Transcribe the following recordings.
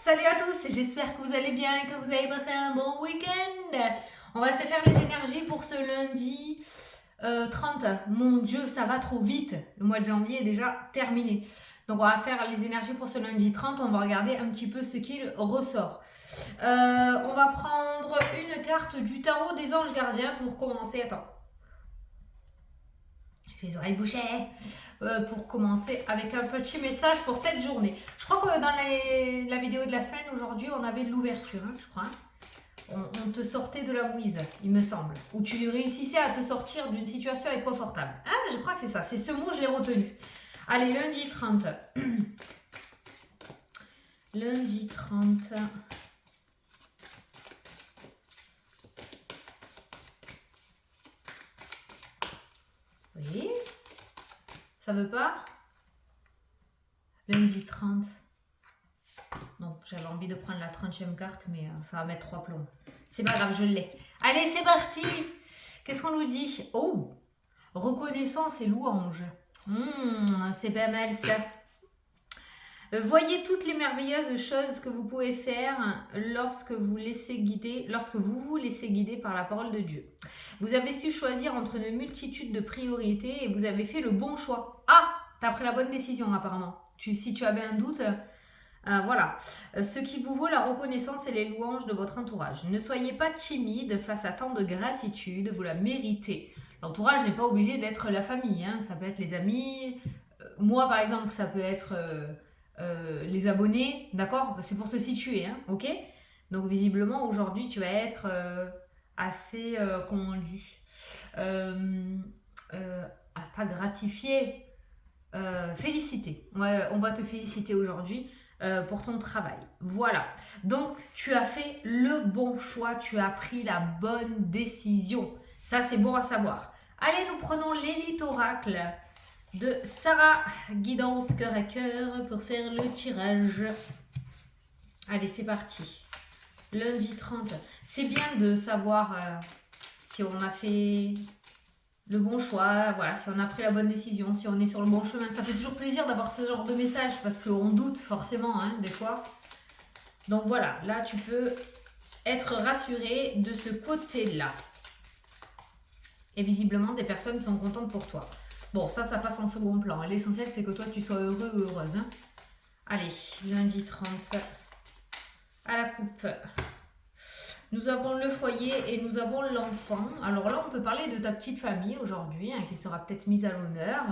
Salut à tous, j'espère que vous allez bien et que vous avez passé un bon week-end. On va se faire les énergies pour ce lundi 30. Mon Dieu, ça va trop vite. Le mois de janvier est déjà terminé. Donc on va faire les énergies pour ce lundi 30. On va regarder un petit peu ce qu'il ressort. On va prendre une carte du tarot des anges gardiens pour commencer. Attends. J'ai les oreilles bouchées. Pour commencer avec un petit message pour cette journée. Je crois que dans la vidéo de la semaine, aujourd'hui, on avait de l'ouverture, hein, je crois. On te sortait de la mouise, il me semble. Ou tu réussissais à te sortir d'une situation inconfortable. Ah, je crois que c'est ça. C'est ce mot, je l'ai retenu. Allez, lundi 30. Lundi 30. Oui. Ça veut pas? Lundi 30. Non, j'avais envie de prendre la 30e carte, mais ça va mettre 3 plombs. C'est pas grave, je l'ai. Allez, c'est parti. Qu'est-ce qu'on nous dit? Oh, reconnaissance et louange. C'est pas mal ça. Voyez toutes les merveilleuses choses que vous pouvez faire lorsque vous vous laissez guider par la parole de Dieu. Vous avez su choisir entre une multitude de priorités et vous avez fait le bon choix. Ah, t'as pris la bonne décision apparemment. Si tu avais un doute, voilà. Ce qui vous vaut la reconnaissance et les louanges de votre entourage. Ne soyez pas timide face à tant de gratitude, vous la méritez. L'entourage n'est pas obligé d'être la famille, hein. Ça peut être les amis. Moi par exemple, ça peut être... les abonnés, d'accord? C'est pour te situer, hein, ok? Donc visiblement aujourd'hui tu vas être assez, comment on dit, pas gratifié, félicité. On va te féliciter aujourd'hui pour ton travail. Voilà. Donc tu as fait le bon choix, tu as pris la bonne décision. Ça c'est bon à savoir. Allez, nous prenons l'élite oracle de Sarah Guidance Cœur à Cœur pour faire le tirage. Allez, c'est parti. Lundi 30. C'est bien de savoir si on a fait le bon choix, voilà, si on a pris la bonne décision, si on est sur le bon chemin. Ça fait toujours plaisir d'avoir ce genre de message parce qu'on doute forcément, hein, des fois. Donc voilà, là tu peux être rassuré de ce côté-là. Et visiblement, des personnes sont contentes pour toi. Bon, ça passe en second plan. L'essentiel, c'est que toi, tu sois heureux ou heureuse. Hein. Allez, lundi 30, à la coupe. Nous avons le foyer et nous avons l'enfant. Alors là, on peut parler de ta petite famille aujourd'hui, hein, qui sera peut-être mise à l'honneur.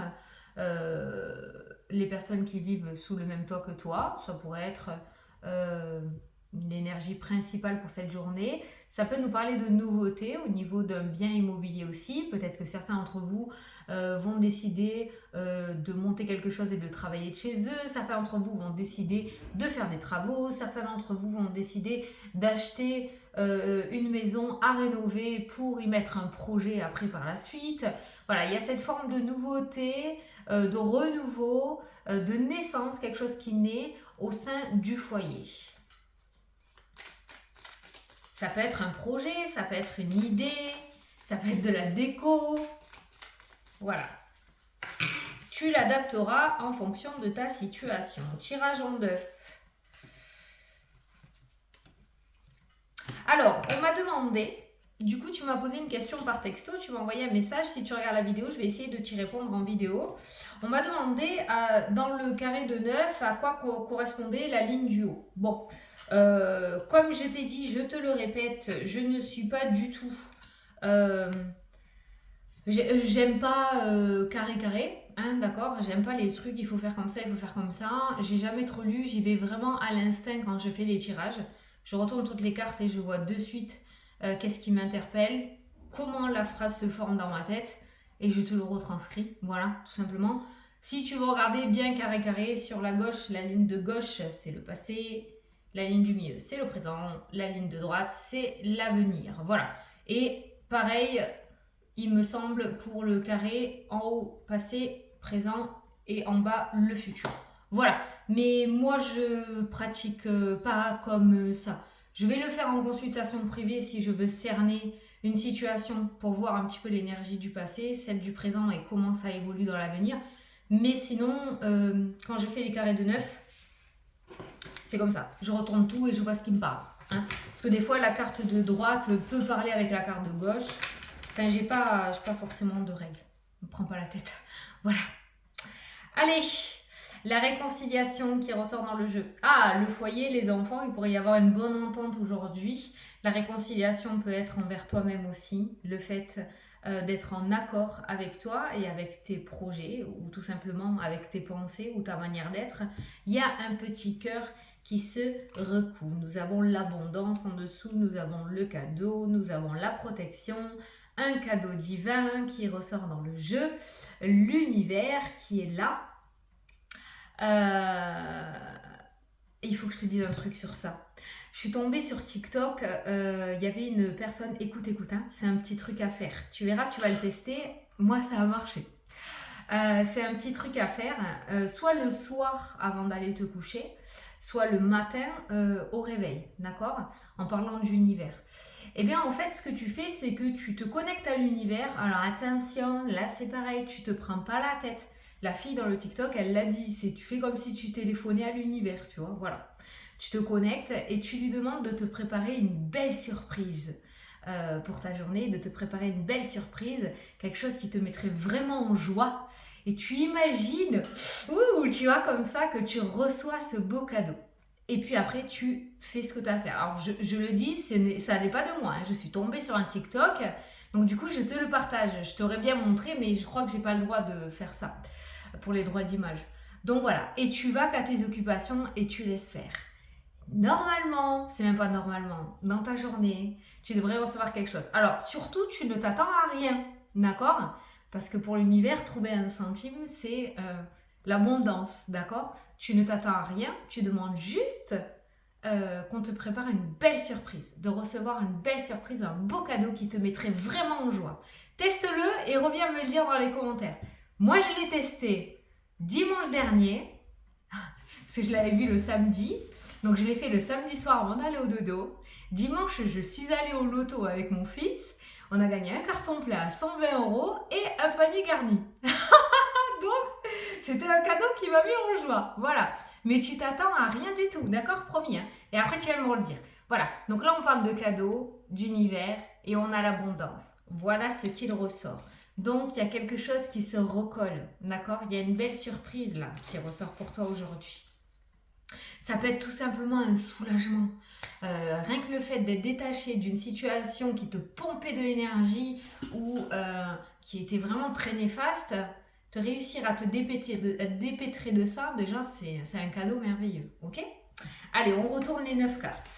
Les personnes qui vivent sous le même toit que toi, ça pourrait être... l'énergie principale pour cette journée. Ça peut nous parler de nouveautés au niveau d'un bien immobilier aussi. Peut-être que certains d'entre vous vont décider de monter quelque chose et de travailler de chez eux. Certains d'entre vous vont décider de faire des travaux. Certains d'entre vous vont décider d'acheter une maison à rénover pour y mettre un projet après par la suite. Voilà, il y a cette forme de nouveauté, de renouveau, de naissance, quelque chose qui naît au sein du foyer. Ça peut être un projet, ça peut être une idée, ça peut être de la déco. Voilà. Tu l'adapteras en fonction de ta situation. Tirage en 9. Alors, on m'a demandé, du coup tu m'as posé une question par texto, tu m'as envoyé un message. Si tu regardes la vidéo, je vais essayer de t'y répondre en vidéo. On m'a demandé dans le carré de 9 à quoi correspondait la ligne du haut. Bon, comme je t'ai dit, je te le répète, je ne suis pas du tout... j'aime pas carré, hein, d'accord? J'aime pas les trucs, il faut faire comme ça, il faut faire comme ça. J'ai jamais trop lu, j'y vais vraiment à l'instinct quand je fais les tirages. Je retourne toutes les cartes et je vois de suite qu'est-ce qui m'interpelle, comment la phrase se forme dans ma tête et je te le retranscris, voilà, tout simplement. Si tu veux regarder bien carré, sur la gauche, la ligne de gauche, c'est le passé, la ligne du milieu, c'est le présent, la ligne de droite, c'est l'avenir, voilà. Et pareil, il me semble, pour le carré, en haut, passé, présent et en bas, le futur. Voilà, mais moi je pratique pas comme ça. Je vais le faire en consultation privée si je veux cerner une situation pour voir un petit peu l'énergie du passé, celle du présent et comment ça évolue dans l'avenir. Mais sinon, quand je fais les carrés de 9, C'est comme ça. Je retourne tout et je vois ce qui me parle. Hein. Parce que des fois, la carte de droite peut parler avec la carte de gauche. Enfin, j'ai pas forcément de règles. Ne me prends pas la tête. Voilà. Allez, la réconciliation qui ressort dans le jeu. Ah, le foyer, les enfants, il pourrait y avoir une bonne entente aujourd'hui. La réconciliation peut être envers toi-même aussi. Le fait d'être en accord avec toi et avec tes projets ou tout simplement avec tes pensées ou ta manière d'être. Il y a un petit cœur qui se recoue. Nous avons l'abondance en dessous, nous avons le cadeau, nous avons la protection, un cadeau divin qui ressort dans le jeu, l'univers qui est là. Il faut que je te dise un truc sur ça. Je suis tombée sur TikTok, il y avait une personne, écoute, hein, c'est un petit truc à faire. Tu verras, tu vas le tester. Moi, ça a marché. C'est un petit truc à faire, soit le soir avant d'aller te coucher, soit le matin au réveil, d'accord? En parlant de l'univers. Eh bien, en fait, ce que tu fais, c'est que tu te connectes à l'univers. Alors, attention, là, c'est pareil, tu te prends pas la tête. La fille dans le TikTok, elle l'a dit, tu fais comme si tu téléphonais à l'univers, tu vois, voilà. Tu te connectes et tu lui demandes de te préparer une belle surprise pour ta journée, de te préparer une belle surprise, quelque chose qui te mettrait vraiment en joie. Et tu imagines, tu vois, comme ça, que tu reçois ce beau cadeau. Et puis après, tu fais ce que tu as à faire. Alors, je le dis, ça n'est pas de moi. Hein. Je suis tombée sur un TikTok, donc du coup, je te le partage. Je t'aurais bien montré, mais je crois que j'ai pas le droit de faire ça pour les droits d'image. Donc voilà, et tu vas qu'à tes occupations et tu laisses faire. Normalement, c'est même pas normalement, dans ta journée, tu devrais recevoir quelque chose. Alors, surtout, tu ne t'attends à rien, d'accord? Parce que pour l'univers, trouver un centime, c'est l'abondance, d'accord? Tu ne t'attends à rien, tu demandes juste qu'on te prépare une belle surprise, de recevoir une belle surprise, un beau cadeau qui te mettrait vraiment en joie. Teste-le et reviens me le dire dans les commentaires. Moi, je l'ai testé dimanche dernier, parce que je l'avais vu le samedi. Donc, je l'ai fait le samedi soir avant d'aller au dodo. Dimanche, je suis allée au loto avec mon fils. On a gagné un carton plein à 120 € et un panier garni. Donc, c'était un cadeau qui m'a mis en joie. Voilà. Mais tu t'attends à rien du tout, d'accord? Promis. Hein, et après, tu vas me le dire. Voilà. Donc là, on parle de cadeaux, d'univers et on a l'abondance. Voilà ce qu'il ressort. Donc, il y a quelque chose qui se recolle, d'accord? Il y a une belle surprise là qui ressort pour toi aujourd'hui. Ça peut être tout simplement un soulagement. Rien que le fait d'être détaché d'une situation qui te pompait de l'énergie ou qui était vraiment très néfaste, te réussir à te dépêtrer de ça, déjà, c'est un cadeau merveilleux. Ok? Allez, on retourne les 9 cartes.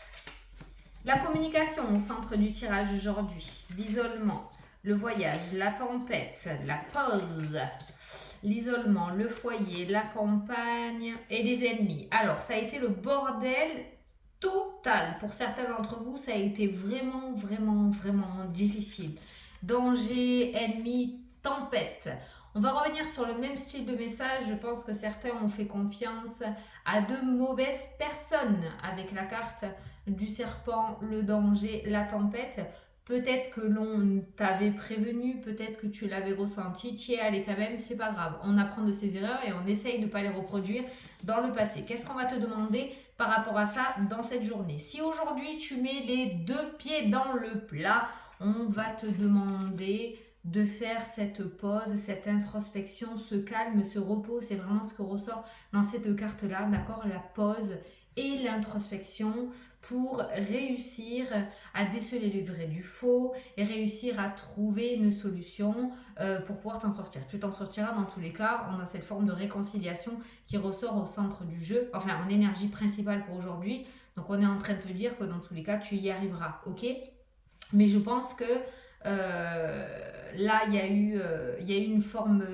La communication au centre du tirage aujourd'hui. L'isolement, le voyage, la tempête, la pause, l'isolement, le foyer, la campagne et les ennemis. Alors, ça a été le bordel total. Pour certains d'entre vous, ça a été vraiment, vraiment, vraiment difficile. Danger, ennemi, tempête. On va revenir sur le même style de message. Je pense que certains ont fait confiance à de mauvaises personnes avec la carte du serpent, le danger, la tempête. Peut-être que l'on t'avait prévenu, peut-être que tu l'avais ressenti, tu y es allé quand même, c'est pas grave. On apprend de ses erreurs et on essaye de ne pas les reproduire dans le passé. Qu'est-ce qu'on va te demander par rapport à ça dans cette journée? Si aujourd'hui tu mets les 2 pieds dans le plat, on va te demander de faire cette pause, cette introspection, ce calme, ce repos. C'est vraiment ce que ressort dans cette carte-là, d'accord? La pause et l'introspection pour réussir à déceler le vrai du faux et réussir à trouver une solution pour pouvoir t'en sortir. Tu t'en sortiras dans tous les cas. On a cette forme de réconciliation qui ressort au centre du jeu, enfin en énergie principale pour aujourd'hui. Donc on est en train de te dire que dans tous les cas, tu y arriveras, ok? Mais je pense que là, il y a eu une forme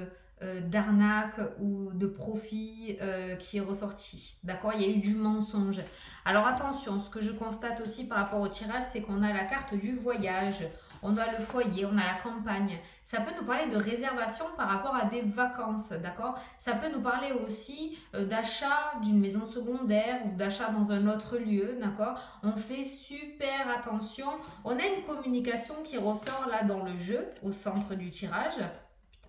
d'arnaque ou de profit qui est ressorti. D'accord? Il y a eu du mensonge. Alors attention, ce que je constate aussi par rapport au tirage, c'est qu'on a la carte du voyage, on a le foyer, on a la campagne. Ça peut nous parler de réservation par rapport à des vacances, d'accord? Ça peut nous parler aussi d'achat d'une maison secondaire ou d'achat dans un autre lieu, d'accord? On fait super attention. On a une communication qui ressort là dans le jeu, au centre du tirage.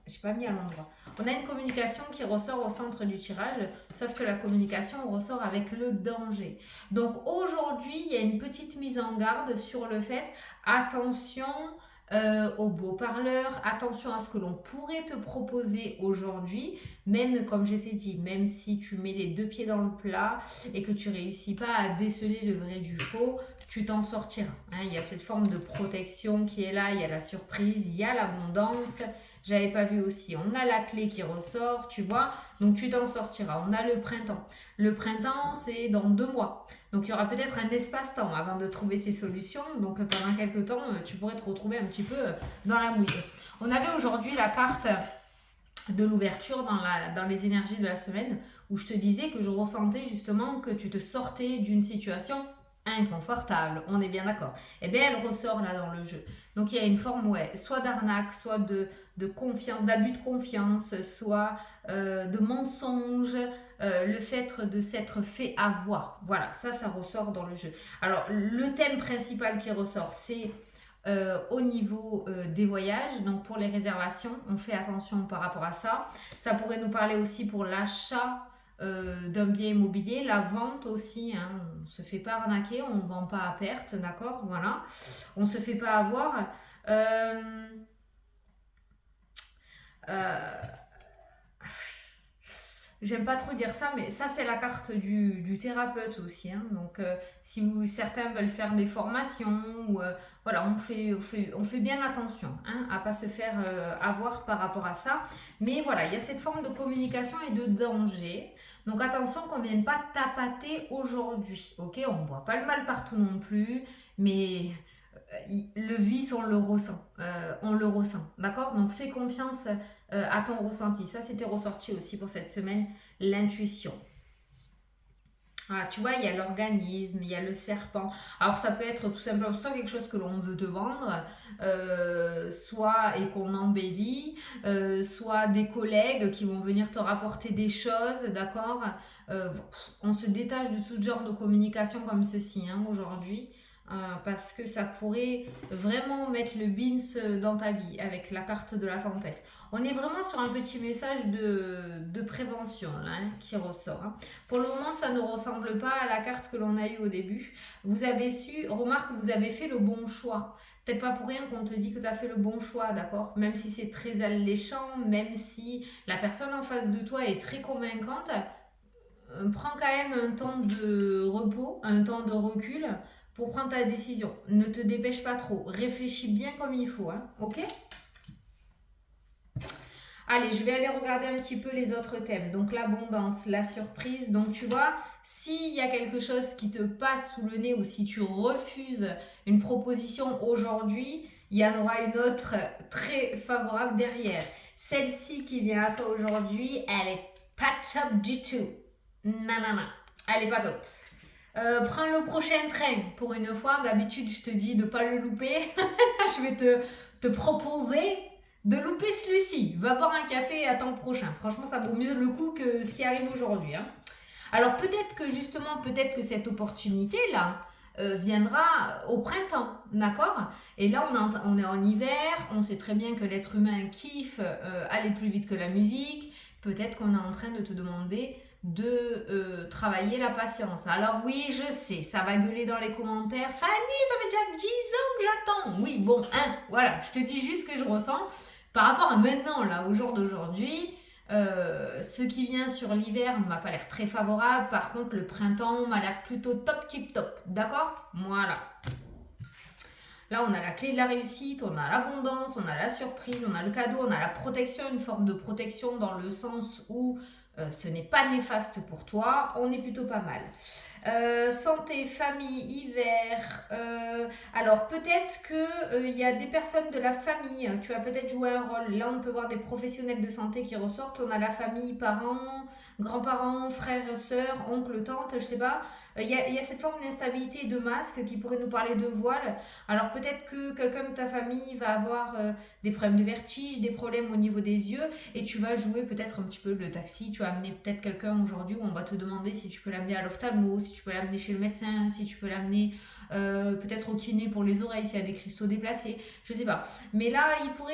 j'ai pas mis à l'endroit. On a une communication qui ressort au centre du tirage, sauf que la communication ressort avec le danger. Donc aujourd'hui, il y a une petite mise en garde sur le fait, attention aux beaux parleurs, attention à ce que l'on pourrait te proposer aujourd'hui, même comme je t'ai dit, même si tu mets les deux pieds dans le plat et que tu réussis pas à déceler le vrai du faux, tu t'en sortiras. Hein, il y a cette forme de protection qui est là, il y a la surprise, il y a l'abondance. J'avais pas vu aussi, on a la clé qui ressort, tu vois, donc tu t'en sortiras. On a le printemps. Le printemps, c'est dans 2 mois. Donc il y aura peut-être un espace-temps avant de trouver ces solutions. Donc pendant quelques temps, tu pourrais te retrouver un petit peu dans la mouise. On avait aujourd'hui la carte de l'ouverture dans les énergies de la semaine où je te disais que je ressentais justement que tu te sortais d'une situation inconfortable, on est bien d'accord. Et bien elle ressort là dans le jeu. Donc il y a une forme, ouais, soit d'arnaque, soit de confiance, d'abus de confiance, soit de mensonge, le fait de s'être fait avoir. Voilà, ça ressort dans le jeu. Alors le thème principal qui ressort, c'est au niveau des voyages. Donc pour les réservations, on fait attention par rapport à ça. Ça pourrait nous parler aussi pour l'achat d'un bien immobilier, la vente aussi, hein, on ne se fait pas arnaquer, on ne vend pas à perte, d'accord, voilà, on ne se fait pas avoir. J'aime pas trop dire ça, mais ça c'est la carte du thérapeute aussi. Hein. Donc si certains veulent faire des formations, ou, voilà, on fait bien attention hein, à pas se faire avoir par rapport à ça. Mais voilà, il y a cette forme de communication et de danger. Donc attention qu'on ne vienne pas tapater aujourd'hui. Ok, on ne voit pas le mal partout non plus, mais le vice, on le ressent. D'accord. Donc fais confiance à ton ressenti. Ça, c'était ressorti aussi pour cette semaine, l'intuition. Ah, tu vois, il y a l'organisme, il y a le serpent. Alors, ça peut être tout simplement soit quelque chose que l'on veut te vendre, soit et qu'on embellit, soit des collègues qui vont venir te rapporter des choses, d'accord. On se détache de tout genre de communication comme ceci hein, aujourd'hui. Parce que ça pourrait vraiment mettre le bins dans ta vie avec la carte de la tempête. On est vraiment sur un petit message de prévention là, hein, qui ressort. Hein. Pour le moment, ça ne ressemble pas à la carte que l'on a eue au début. Vous avez su, remarque, vous avez fait le bon choix. Peut-être pas pour rien qu'on te dit que tu as fait le bon choix, d'accord? Même si c'est très alléchant, même si la personne en face de toi est très convaincante, prends quand même un temps de repos, un temps de recul pour prendre ta décision. Ne te dépêche pas trop. Réfléchis bien comme il faut. Hein, ok? Allez, je vais aller regarder un petit peu les autres thèmes. Donc l'abondance, la surprise. Donc tu vois, s'il y a quelque chose qui te passe sous le nez ou si tu refuses une proposition aujourd'hui, il y en aura une autre très favorable derrière. Celle-ci qui vient à toi aujourd'hui, elle est pas top du tout. Non. Elle est pas top. Prends le prochain train pour une fois. D'habitude, je te dis de ne pas le louper. Je vais te proposer de louper celui-ci. Va boire un café et attends le prochain. Franchement, ça vaut mieux le coup que ce qui arrive aujourd'hui. Hein. Alors peut-être que justement, cette opportunité-là viendra au printemps, d'accord? Et là, on est en hiver. On sait très bien que l'être humain kiffe aller plus vite que la musique. Peut-être qu'on est en train de te demander de travailler la patience. Alors oui, je sais, ça va gueuler dans les commentaires. Fanny, ça fait déjà 10 ans que j'attends. Oui, bon, hein, voilà, je te dis juste ce que je ressens par rapport à maintenant, là, au jour d'aujourd'hui. Ce qui vient sur l'hiver ne m'a pas l'air très favorable. Par contre, le printemps m'a l'air plutôt top, tip top. D'accord? Voilà. Là, on a la clé de la réussite, on a l'abondance, on a la surprise, on a le cadeau, on a la protection, une forme de protection dans le sens où ce n'est pas néfaste pour toi, on est plutôt pas mal. Santé, famille, hiver. Alors peut-être qu'il y a des personnes de la famille, tu as peut-être joué un rôle. Là on peut voir des professionnels de santé qui ressortent. On a la famille, parents, grands-parents, frères, sœurs, oncles, tantes, je sais pas. Il y a cette forme d'instabilité de masque qui pourrait nous parler de voile. Alors peut-être que quelqu'un de ta famille va avoir des problèmes de vertige, des problèmes au niveau des yeux, et tu vas jouer peut-être un petit peu le taxi. Tu vas amener peut-être quelqu'un aujourd'hui où on va te demander si tu peux l'amener à l'ophtalmo, si tu peux l'amener chez le médecin, si tu peux l'amener peut-être au kiné pour les oreilles s'il y a des cristaux déplacés, je sais pas. Mais là,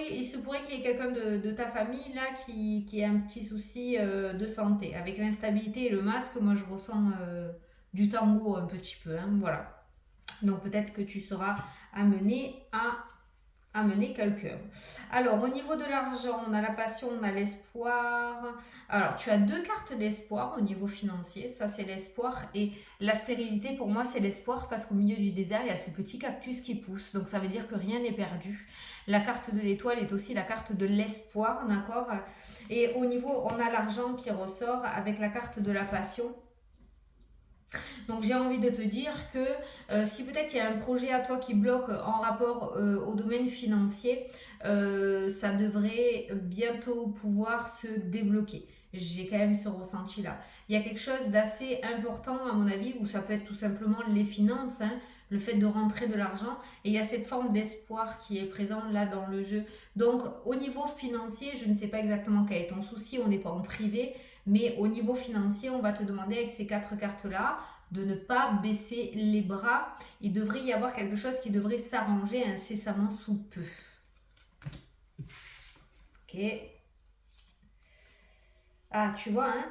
il se pourrait qu'il y ait quelqu'un de ta famille là qui ait un petit souci de santé. Avec l'instabilité et le masque, moi je ressens du tango un petit peu, hein, voilà. Donc peut-être que tu seras amené à amener quelqu'un. Alors, au niveau de l'argent, on a la passion, on a l'espoir. Alors, tu as deux cartes d'espoir au niveau financier. Ça, c'est l'espoir. Et la stérilité, pour moi, c'est l'espoir parce qu'au milieu du désert, il y a ce petit cactus qui pousse. Donc, ça veut dire que rien n'est perdu. La carte de l'étoile est aussi la carte de l'espoir, d'accord? Et au niveau, on a l'argent qui ressort avec la carte de la passion. Donc j'ai envie de te dire que si peut-être il y a un projet à toi qui bloque en rapport au domaine financier, ça devrait bientôt pouvoir se débloquer. J'ai quand même ce ressenti-là. Il y a quelque chose d'assez important à mon avis, où ça peut être tout simplement les finances, hein, le fait de rentrer de l'argent, et il y a cette forme d'espoir qui est présente là dans le jeu. Donc au niveau financier, je ne sais pas exactement quel est ton souci, on n'est pas en privé, mais au niveau financier, on va te demander avec ces quatre cartes-là de ne pas baisser les bras. Il devrait y avoir quelque chose qui devrait s'arranger incessamment sous peu. Ok. Ah, tu vois, hein,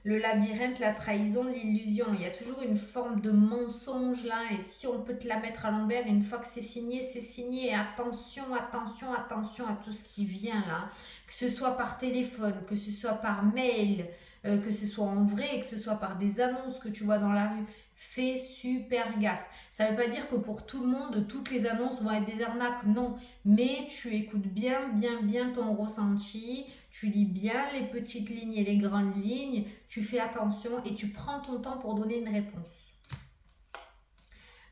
le labyrinthe, la trahison, l'illusion. Il y a toujours une forme de mensonge là. Et si on peut te la mettre à l'envers, une fois que c'est signé, c'est signé. Et attention, attention, attention à tout ce qui vient là. Que ce soit par téléphone, que ce soit par mail, que ce soit en vrai, que ce soit par des annonces que tu vois dans la rue. Fais super gaffe. Ça ne veut pas dire que pour tout le monde, toutes les annonces vont être des arnaques. Non. Mais tu écoutes bien, bien, bien ton ressenti. Tu lis bien les petites lignes et les grandes lignes, tu fais attention et tu prends ton temps pour donner une réponse.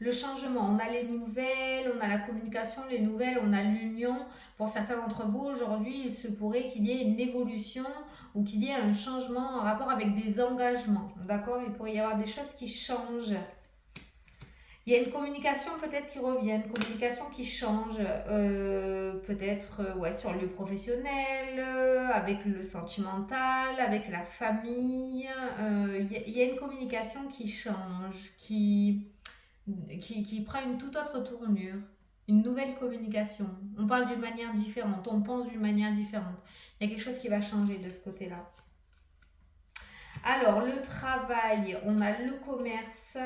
Le changement, on a les nouvelles, on a la communication, les nouvelles, on a l'union. Pour certains d'entre vous, aujourd'hui, il se pourrait qu'il y ait une évolution ou qu'il y ait un changement en rapport avec des engagements. D'accord? Il pourrait y avoir des choses qui changent. Il y a une communication peut-être qui revient, une communication qui change, peut-être ouais, sur le professionnel, avec le sentimental, avec la famille. Il y a une communication qui change, qui prend une toute autre tournure, une nouvelle communication. On parle d'une manière différente, on pense d'une manière différente. Il y a quelque chose qui va changer de ce côté-là. Alors, le travail, on a le commerce.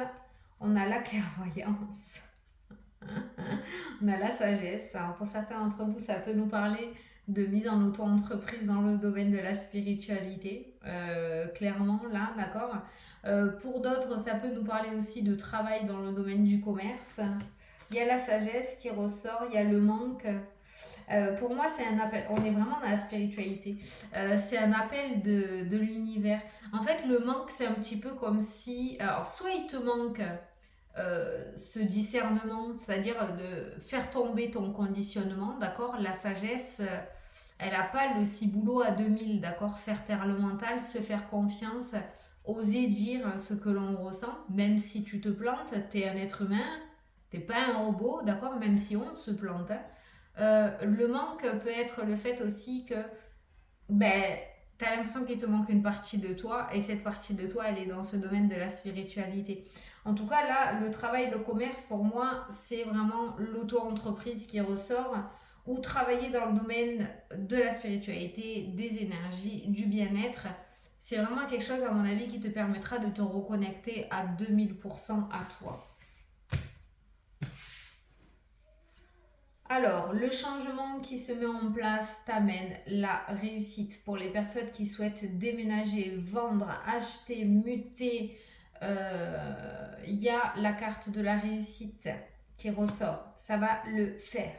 On a la clairvoyance, on a la sagesse. Alors pour certains d'entre vous, ça peut nous parler de mise en auto-entreprise dans le domaine de la spiritualité, clairement là, d'accord. Pour d'autres, ça peut nous parler aussi de travail dans le domaine du commerce. Il y a la sagesse qui ressort, il y a le manque. Pour moi, c'est un appel. On est vraiment dans la spiritualité. C'est un appel de l'univers. En fait, le manque, c'est un petit peu comme si... Alors, soit il te manque ce discernement, c'est-à-dire de faire tomber ton conditionnement, d'accord? La sagesse, elle n'a pas le ciboulot à 2000, d'accord? Faire taire le mental, se faire confiance, oser dire ce que l'on ressent, même si tu te plantes, tu es un être humain, t'es pas un robot, d'accord? Même si on se plante, hein. Le manque peut être le fait aussi que ben, tu as l'impression qu'il te manque une partie de toi et cette partie de toi, elle est dans ce domaine de la spiritualité. En tout cas, là, le travail, le commerce, pour moi, c'est vraiment l'auto-entreprise qui ressort ou travailler dans le domaine de la spiritualité, des énergies, du bien-être. C'est vraiment quelque chose, à mon avis, qui te permettra de te reconnecter à 2000% à toi. Alors, le changement qui se met en place t'amène la réussite pour les personnes qui souhaitent déménager, vendre, acheter, muter. Il y a la carte de la réussite qui ressort. Ça va le faire.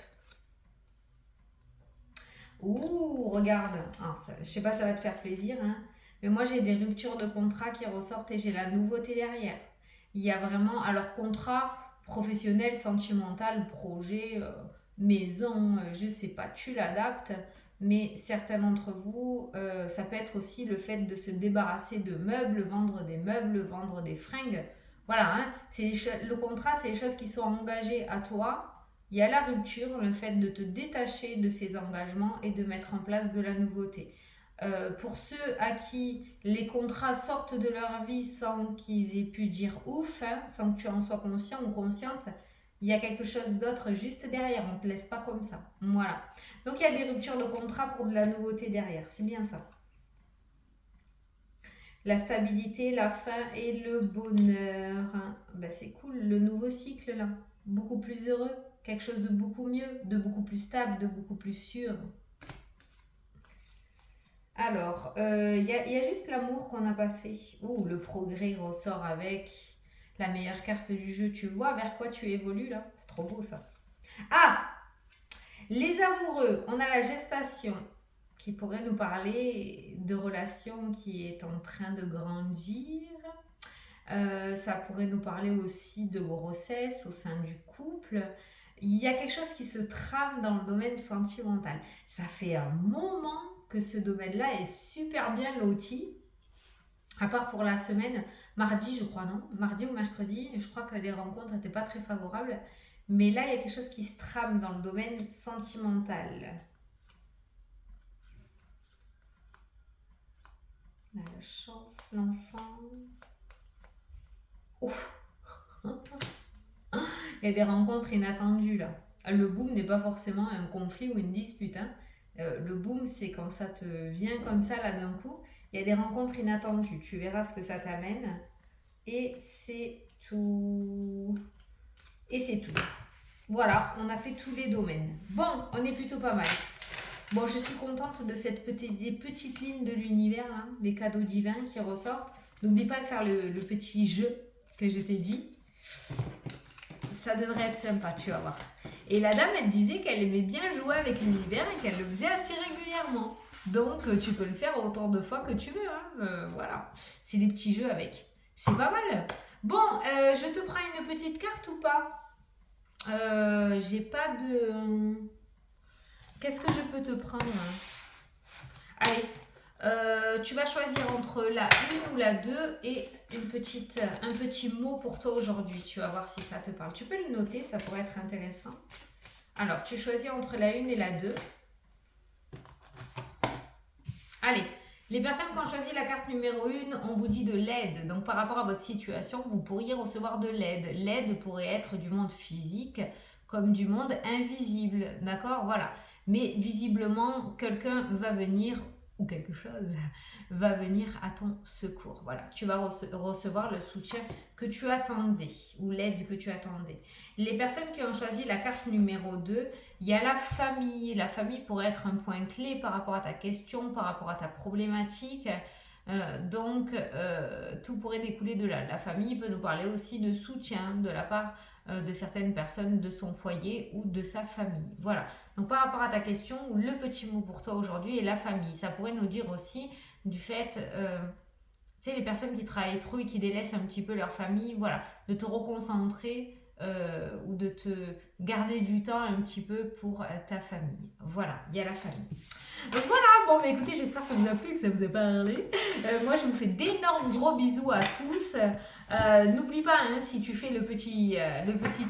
Ouh, regarde. Ah, ça, je sais pas, ça va te faire plaisir, hein. Mais moi, j'ai des ruptures de contrat qui ressortent et j'ai la nouveauté derrière. Il y a vraiment, alors contrat professionnel, sentimental, projet, maison, je sais pas, tu l'adaptes. mais certains d'entre vous, ça peut être aussi le fait de se débarrasser de meubles, vendre des fringues. Voilà, hein, le contrat, c'est les choses qui sont engagées à toi. Il y a la rupture, le fait de te détacher de ces engagements et de mettre en place de la nouveauté. Pour ceux à qui les contrats sortent de leur vie sans qu'ils aient pu dire ouf, hein, sans que tu en sois conscient ou consciente, il y a quelque chose d'autre juste derrière, on ne te laisse pas comme ça. Voilà. Donc il y a des ruptures de contrat pour de la nouveauté derrière, c'est bien ça. La stabilité, la fin et le bonheur. Ben, c'est cool, le nouveau cycle là. Beaucoup plus heureux, quelque chose de beaucoup mieux, de beaucoup plus stable, de beaucoup plus sûr. Alors, il y a juste l'amour qu'on n'a pas fait. Ouh, le progrès ressort avec la meilleure carte du jeu. Tu vois vers quoi tu évolues là? C'est trop beau ça. Ah, les amoureux, on a la gestation qui pourrait nous parler de relations qui est en train de grandir. Ça pourrait nous parler aussi de grossesse au sein du couple. Il y a quelque chose qui se trame dans le domaine sentimental. Ça fait un moment que ce domaine-là est super bien loti. À part pour la semaine, mardi, je crois, non? Mardi ou mercredi, je crois que les rencontres n'étaient pas très favorables. Mais là, il y a quelque chose qui se trame dans le domaine sentimental. La chance, l'enfant. Ouf. Il y a des rencontres inattendues là. Le boom n'est pas forcément un conflit ou une dispute, hein. Le boom, c'est quand ça te vient comme ça là d'un coup. Il y a des rencontres inattendues. Tu verras ce que ça t'amène. Et c'est tout. Et c'est tout. Voilà, on a fait tous les domaines. Bon, on est plutôt pas mal. Bon, je suis contente de des petites lignes de l'univers, hein, les cadeaux divins qui ressortent. N'oublie pas de faire le petit jeu que je t'ai dit. Ça devrait être sympa, tu vas voir. Et la dame, elle disait qu'elle aimait bien jouer avec l'univers et qu'elle le faisait assez régulièrement. Donc, tu peux le faire autant de fois que tu veux. Hein. Voilà, c'est des petits jeux avec. C'est pas mal. Bon, je te prends une petite carte ou pas? J'ai pas de... Qu'est-ce que je peux te prendre? Allez, tu vas choisir entre la 1 ou la 2 et un petit mot pour toi aujourd'hui. Tu vas voir si ça te parle. Tu peux le noter, ça pourrait être intéressant. Alors, tu choisis entre la 1 et la 2. Allez, les personnes qui ont choisi la carte numéro 1, on vous dit de l'aide. Donc, par rapport à votre situation, vous pourriez recevoir de l'aide. L'aide pourrait être du monde physique comme du monde invisible. D'accord? Voilà. Mais visiblement, quelqu'un va venir ou quelque chose va venir à ton secours. Voilà, tu vas recevoir le soutien que tu attendais ou l'aide que tu attendais. Les personnes qui ont choisi la carte numéro 2, il y a la famille. La famille pourrait être un point clé par rapport à ta question, par rapport à ta problématique. Donc, tout pourrait découler de là. La famille peut nous parler aussi de soutien de la part de certaines personnes de son foyer ou de sa famille. Voilà. Donc, par rapport à ta question, le petit mot pour toi aujourd'hui est la famille. Ça pourrait nous dire aussi du fait, tu sais, les personnes qui travaillent trop et qui délaissent un petit peu leur famille, voilà, de te reconcentrer ou de te garder du temps un petit peu pour ta famille. Voilà, il y a la famille. Donc voilà, bon, mais écoutez, j'espère que ça vous a plu, que ça vous a parlé. Moi, je vous fais d'énormes gros bisous à tous. N'oublie pas, hein, si tu fais le petit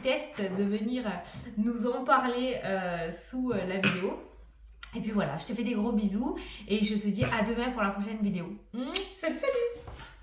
test, de venir nous en parler sous la vidéo. Et puis voilà, je te fais des gros bisous et je te dis à demain pour la prochaine vidéo. Salut, salut!